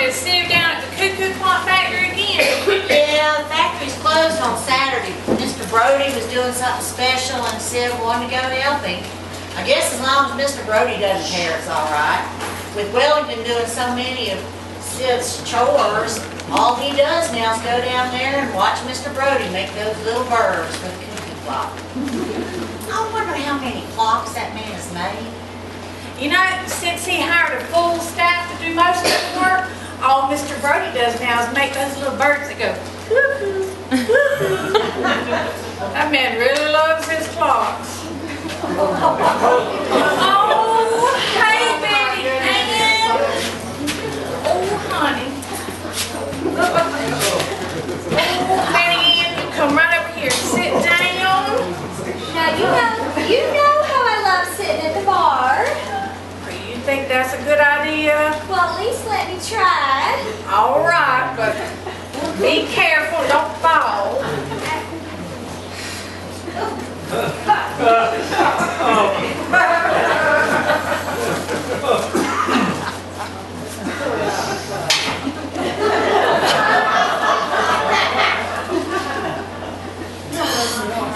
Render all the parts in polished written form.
me to see her down at the cuckoo clock factory again? Yeah, the factory's closed on Saturday. Mr. Birdie was doing something special and Sid wanted to go help him. I guess as long as Mr. Birdie doesn't care, it's all right. With Wellington doing so many of Sid's chores, all he does now is go down there and watch Mr. Birdie make those little birds for the cuckoo clock. I wonder how many clocks that man has made. You know, since he hired a full staff to do most of the work, all Mr. Birdie does now is make those little birds that go cuckoo, cuckoo. That man really loves his clocks. Oh, hey, baby Ann. Oh, honey. Oh, Betty Ann, you come right over here and sit down. Now, you know how I love sitting at the bar. You think that's a good idea? Well, at least let me try. All right, but be careful, don't fall.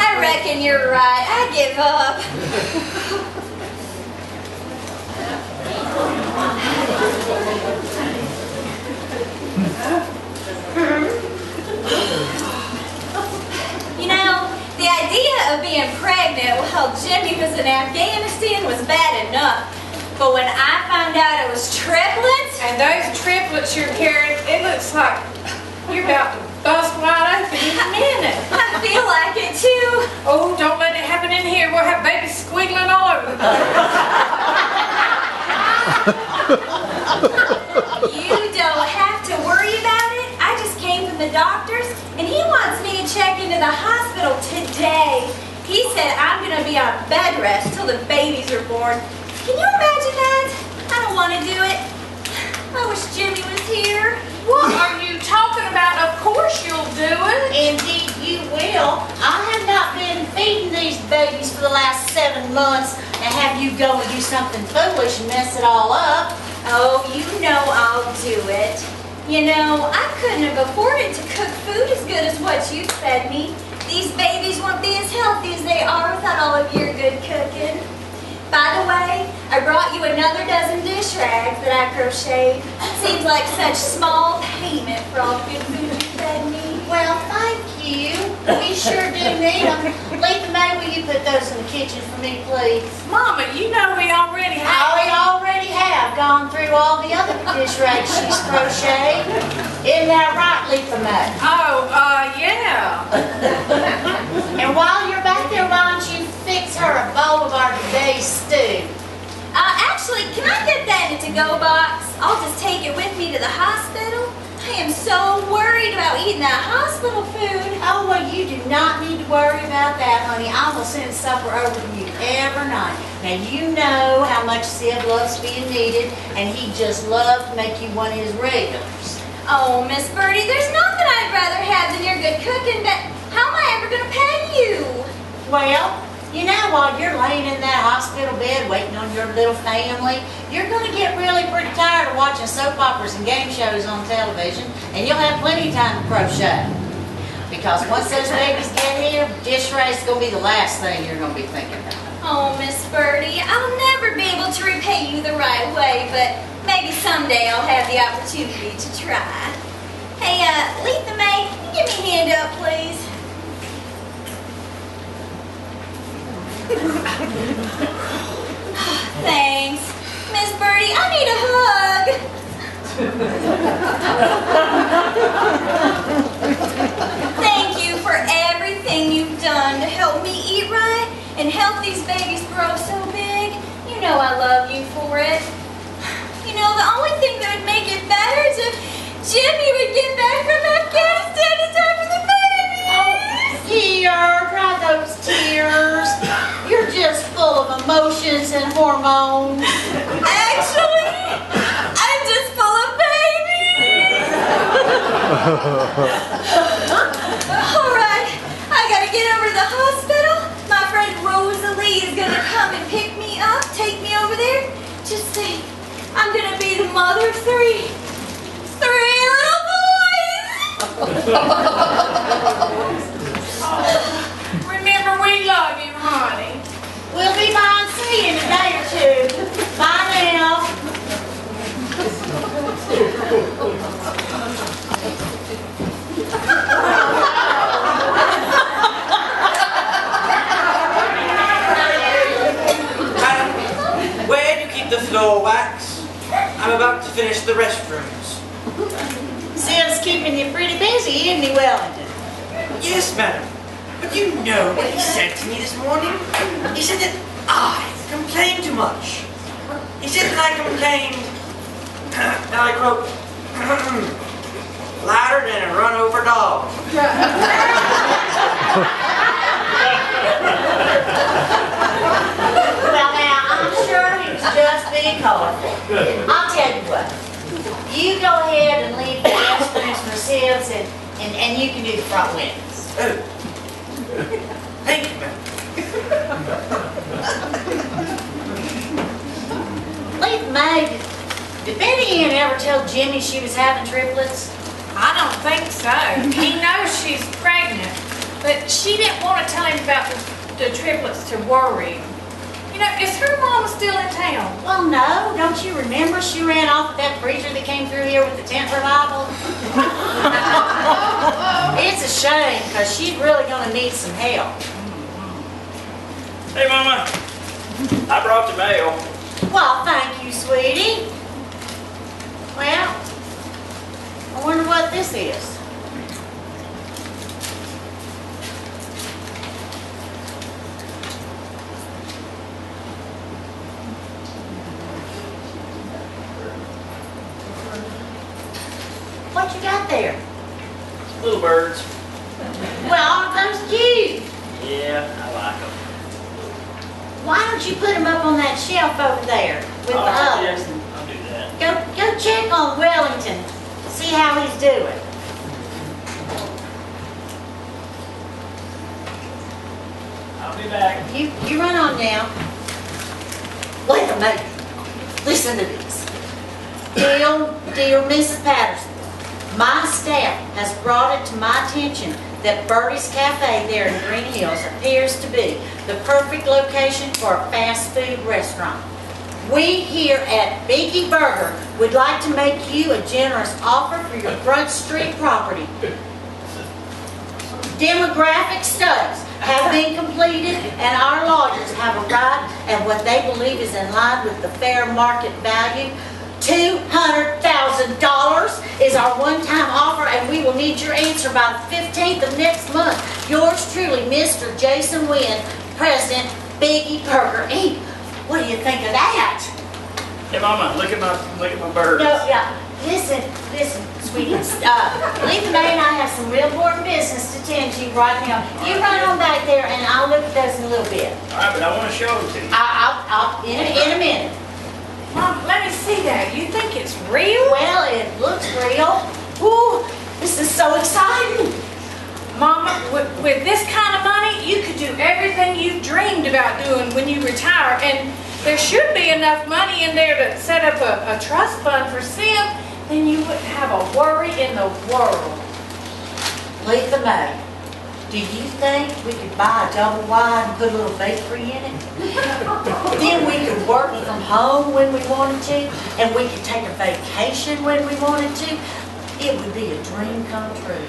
I reckon you're right. I give up. You know, the idea of being pregnant while Jimmy was in Afghanistan was bad enough. But when I found out it was triplets... And those triplets you're carrying, it looks like you're about to bust wide open in a minute. I feel like it too. Oh, don't let it happen in here. We'll have babies squiggling all over the place. You don't have to worry about it. I just came from the doctor's and he wants me to check into the hospital today. He said I'm going to be on bed rest till the babies are born. Can you imagine that? I don't want to do it. I wish Jimmy was here. What are you talking about? Of course you'll do it. Indeed you will. I have not been feeding these babies for the last 7 months and have you go and do something foolish and mess it all up. Oh, you know I'll do it. You know, I couldn't have afforded to cook food as good as what you fed me. These babies won't be as healthy as they are without all of your good cooking. By the way, I brought you another dozen dish rags that I crocheted. Seems like such small payment for all the good food you fed me. Well, thank you. We sure do need them. Letha May, will you put those in the kitchen for me, please? Mama, you know we already I have. already have gone through all the other dish rags she's crocheted. Isn't that right, Letha May? Oh, yeah. And while you're back there, why don't you fix her a bowl of our today's stew? Actually, can I get that in a to-go box? I'll just take it with me to the hospital. I am so worried about eating that hospital food. Oh, well, you do not need to worry about that, honey. I will send supper over to you every night. Now, you know how much Sid loves being needed, and he just loves to make you one of his regulars. Oh, Miss Birdie, there's nothing I'd rather have than your good cooking, but how am I ever going to pay you? Well, you know, while you're laying in that hospital bed waiting on your little family, you're going to get really pretty tired of watching soap operas and game shows on television, and you'll have plenty of time to crochet. Because once those babies get here, dish rags is going to be the last thing you're going to be thinking about. Oh, Miss Birdie, I'll never be able to repay you the right way, but maybe someday I'll have the opportunity to try. Hey, Letha May, can you give me a hand up, please? Thanks. Miss Birdie, I need a hug. Thank you for everything you've done to help me eat right and help these babies grow so big. You know I love you for it. You know, the only thing that would make it better is if Jimmy would get back from Afghanistan in time for the babies. Oh, dear, dry those tears. You're just full of emotions and hormones. Actually, I'm just full of babies. All right, I gotta get over to the hospital. My friend Rosalie is gonna come and pick me up, take me over there. Just think, I'm gonna be the mother of three Remember, we love you, honey. We'll be by and see you in a day or two. Bye now. Where do you keep the floor wax? I'm about to finish the restrooms. Sim's keeping you pretty busy, isn't he, Wellington? Yes, madam. But you know what he said to me this morning? He said that I complained too much. He said that I complained, and I quote, louder than a run-over dog. Well, now, I'm sure he was just being colorful. I'll tell you what. You go ahead and leave the restrooms for Sibs, and you can do the front windows. Oh. Thank you, ma'am. Leave May. Did Betty Ann ever tell Jimmy she was having triplets? I don't think so. He knows she's pregnant, but she didn't want to tell him about the triplets to worry him. You know, is her mama still in town? Well, no. Don't you remember she ran off with that preacher that came through here with the tent revival? It's a shame, because she's really going to need some help. Hey, Mama. I brought the mail. Well, thank you, sweetie. Well, I wonder what this is. What you got there? Little birds. Well, aren't those cute? Yeah, I like them. Why don't you put them up on that shelf over there with the others? I'll do that. Go check on Wellington. See how he's doing. I'll be back. You run on now. Wait a minute. Listen to this. Dear Mrs. Patterson, my staff has brought it to my attention that Birdie's Cafe there in Green Hills appears to be the perfect location for a fast food restaurant. We here at Biggie Burger would like to make you a generous offer for your Front Street property. Demographic studies have been completed and our lawyers have arrived at what they believe is in line with the fair market value. $200,000 is our one-time offer, and we will need your answer by the 15th of next month. Yours truly, Mr. Jason Wynn, President, Biggie Burger Inc. What do you think of that? Hey, Mama, look at my birds. No, yeah. Listen, sweetie. Letha May and I have some real important business to tend to right now. You run on back there, and I'll look at those in a little bit. All right, but I want to show them to you. I'll in a minute. Mom, let me see that. You think it's real? Well, it looks real. Ooh, this is so exciting. Mama, with this kind of money, you could do everything you've dreamed about doing when you retire. And there should be enough money in there to set up a trust fund for Sim, then you wouldn't have a worry in the world. Letha May, do you think we could buy a double wide and put a little bakery in it? Then we could work from home when we wanted to, and we could take a vacation when we wanted to. It would be a dream come true.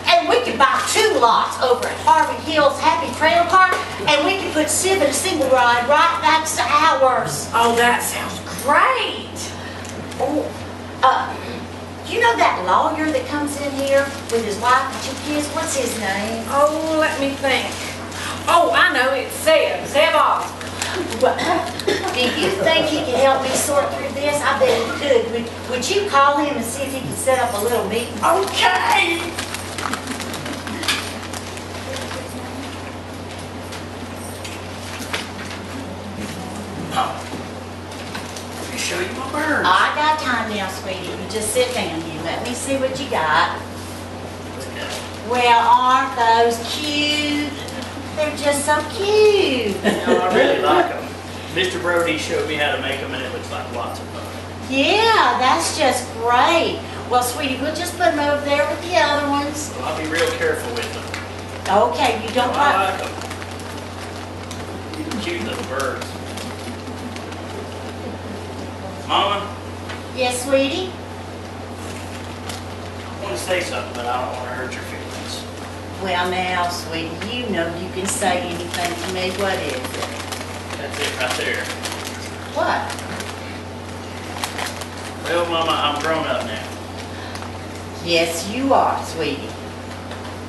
And we could buy 2 lots over at Harvey Hills Happy Trailer Park, and we could put Sim in a single ride right next to ours. Oh, that sounds great. Oh, you know that lawyer that comes in here with his wife and 2 kids? What's his name? Oh, let me think. Oh, I know, it's Zeb Osborne. Well, do you think he could help me sort through this? I bet he could. Would you call him and see if he could set up a little meeting? Okay. Let me show you my birds. I got time now, sweetie. You just sit down. You let me see what you got. Well, aren't those cute? They're just so cute. No, I really like them. Mr. Birdie showed me how to make them, and it looks like lots of fun. Yeah, that's just great. Well, sweetie, we'll just put them over there with the other ones. Well, I'll be real careful with them. Okay, you don't I like... like them. Cute little birds. Mama, Yes, sweetie? I want to say something, but I don't want to hurt your feelings. Well, now, sweetie, you know you can say anything to me. What is it? That's it right there. What? Well, Mama, I'm grown up now. Yes, you are, sweetie.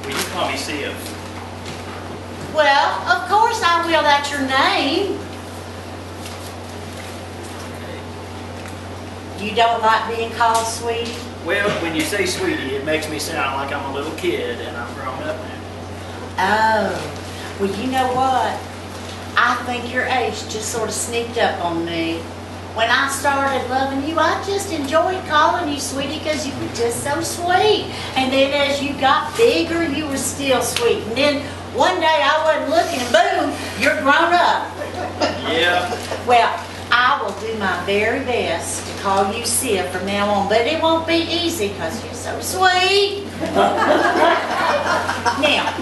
Will you call me Siv? Well, of course I will. That's your name. You don't like being called sweetie? Well, when you say sweetie, it makes me sound like I'm a little kid and I'm grown up now. Oh, well, you know what? I think your age just sort of sneaked up on me. When I started loving you, I just enjoyed calling you sweetie because you were just so sweet. And then as you got bigger, you were still sweet. And then one day I wasn't looking and boom, you're grown up. Yeah. Well, I will do my very best to call you Sia from now on, but it won't be easy because you're so sweet. Now,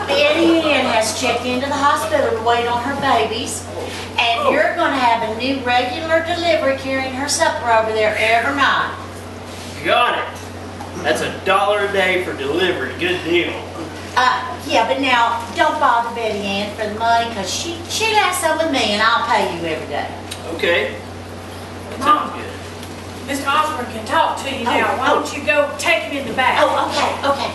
Betty Ann has checked into the hospital to wait on her babies, and you're going to have a new regular delivery carrying her supper over there every night. Got it. That's $1 a day for delivery. Good deal. Yeah, but now, don't bother Betty Ann for the money because she'd have some with me and I'll pay you every day. Okay. That sounds good. Mr. Osborne can talk to you now. Why don't you go take him in the back? Oh, okay.